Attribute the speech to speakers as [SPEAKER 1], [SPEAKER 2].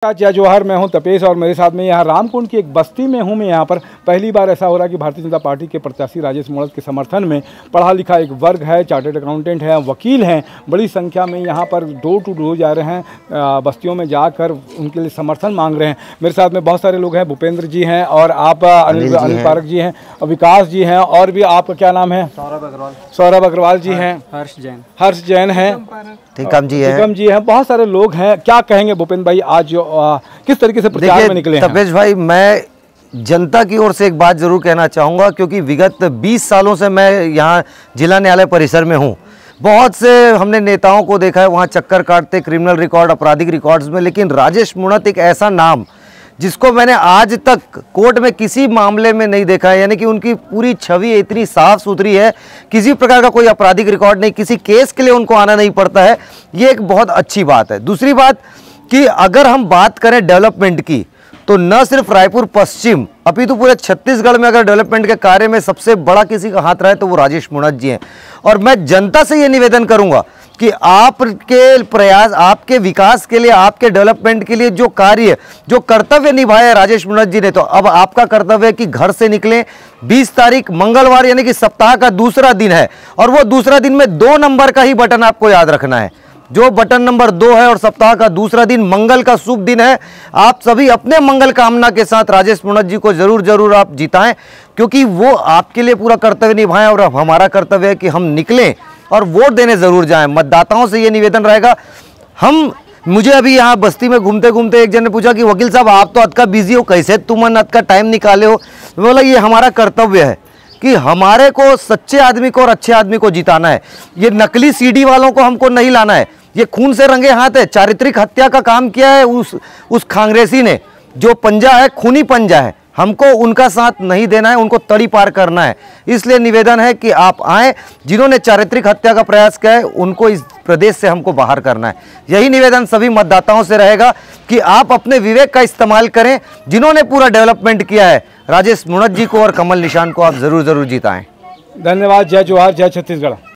[SPEAKER 1] जय जोहर। मैं हूं तपेश और मेरे साथ में यहाँ रामकुंड की एक बस्ती में हूं। मैं यहाँ पर पहली बार ऐसा हो रहा है कि भारतीय जनता पार्टी के प्रत्याशी राजेश मूणत के समर्थन में पढ़ा लिखा एक वर्ग है, चार्टर्ड अकाउंटेंट है, वकील हैं, बड़ी संख्या में यहाँ पर डोर टू डोर जा रहे हैं, बस्तियों में जाकर उनके लिए समर्थन मांग रहे हैं। मेरे साथ में बहुत सारे लोग हैं, भूपेंद्र जी हैं और आप अनिल पारक जी हैं, विकास जी हैं और भी आपका क्या नाम है? सौरभ अग्रवाल जी हैं, हर्ष जैन हैं, टिकम जी हैं, बहुत सारे लोग हैं। क्या कहेंगे भूपेंद्र भाई, आज किस तरीके से प्रचार में निकले हैं?
[SPEAKER 2] तपेश भाई, मैं जनता की ओर से एक बात जरूर कहना चाहूँगा, क्योंकि विगत 20 सालों से मैं यहाँ जिला न्यायालय परिसर में हूँ। बहुत से हमने नेताओं को देखा है वहाँ चक्कर काटते क्रिमिनल रिकॉर्ड, आपराधिक रिकॉर्ड्स में, लेकिन राजेश मूणत एक ऐसा नाम जिसको मैंने आज तक कोर्ट में किसी मामले में नहीं देखा है। यानी कि उनकी पूरी छवि इतनी साफ सुथरी है, किसी प्रकार का कोई आपराधिक रिकॉर्ड नहीं, किसी केस के लिए उनको आना नहीं पड़ता है। ये एक बहुत अच्छी बात है। दूसरी बात कि अगर हम बात करें डेवलपमेंट की, तो न सिर्फ रायपुर पश्चिम अपितु पूरे छत्तीसगढ़ में अगर डेवलपमेंट के कार्य में सबसे बड़ा किसी का हाथ रहा है तो वो राजेश मूणत जी हैं। और मैं जनता से ये निवेदन करूंगा कि आपके प्रयास, आपके विकास के लिए, आपके डेवलपमेंट के लिए जो कार्य, जो कर्तव्य निभाए राजेश मूणत जी ने, तो अब आपका कर्तव्य है कि घर से निकलें। 20 तारीख मंगलवार यानी कि सप्ताह का दूसरा दिन है, और वो दूसरा दिन में 2 नंबर का ही बटन आपको याद रखना है, जो बटन नंबर 2 है, और सप्ताह का दूसरा दिन मंगल का शुभ दिन है। आप सभी अपने मंगल कामना के साथ राजेश मूणत जी को जरूर आप जिताएं, क्योंकि वो आपके लिए पूरा कर्तव्य निभाएं। और अब हमारा कर्तव्य है कि हम निकलें और वोट देने जरूर जाएं। मतदाताओं से ये निवेदन रहेगा। मुझे अभी यहाँ बस्ती में घूमते घूमते एक जन ने पूछा कि वकील साहब, आप तो अतका बिजी हो, कैसे तुम अतका टाइम निकाले हो? बोला ये हमारा कर्तव्य है कि हमारे को सच्चे आदमी को और अच्छे आदमी को जिताना है। ये नकली सीडी वालों को हमको नहीं लाना है। ये खून से रंगे हाथ है, चारित्रिक हत्या का काम किया है उस कांग्रेसी ने। जो पंजा है खूनी पंजा है, हमको उनका साथ नहीं देना है, उनको तड़ी पार करना है। इसलिए निवेदन है कि आप आएँ। जिन्होंने चारित्रिक हत्या का प्रयास किया है उनको इस प्रदेश से हमको बाहर करना है। यही निवेदन सभी मतदाताओं से रहेगा कि आप अपने विवेक का इस्तेमाल करें। जिन्होंने पूरा डेवलपमेंट किया है राजेश मूणत जी को और कमल निशान को आप जरूर जिताएं।
[SPEAKER 1] धन्यवाद। जय जोहार, जय छत्तीसगढ़।